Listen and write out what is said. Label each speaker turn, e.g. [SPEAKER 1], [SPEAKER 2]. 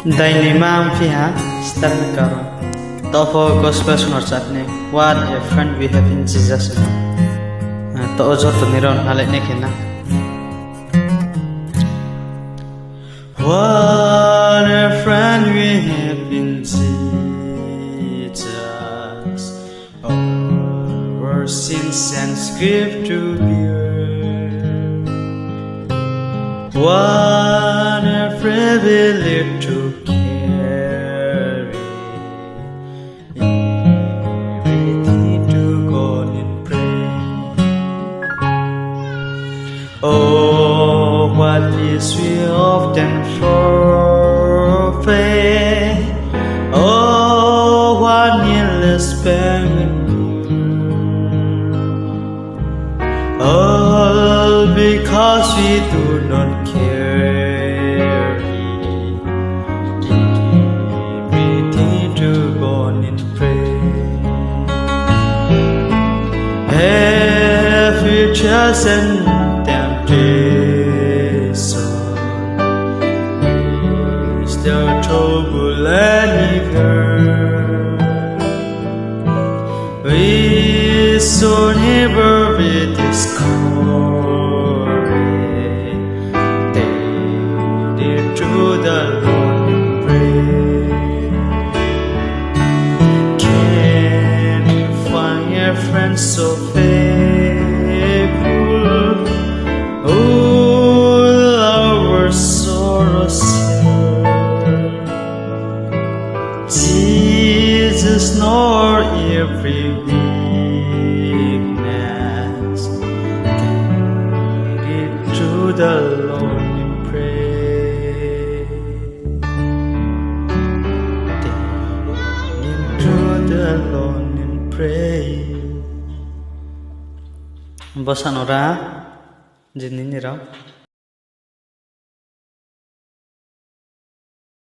[SPEAKER 1] Dainimam fiha StarMaker Top Gospel Song chatne. What a friend we have in Jesus. To Joto niron halek nekena. What a friend we have in Jesus. Our sins and grief to bear. What a privilege to carry everything to God in prayer. Oh, what peace we often forfeit. Oh, what needless pain. All because we do not carry everything to God in prayer. Every chance and temptation is the trouble anywhere. We so never be discouraged. Take it to the Lord in prayer. Can you find a friend so faithful? All our sorrows share. Jesus knows every weakness. Take it to the Lord in prayer. Take it to the Lord in prayer. Bosan ora, jinin nira.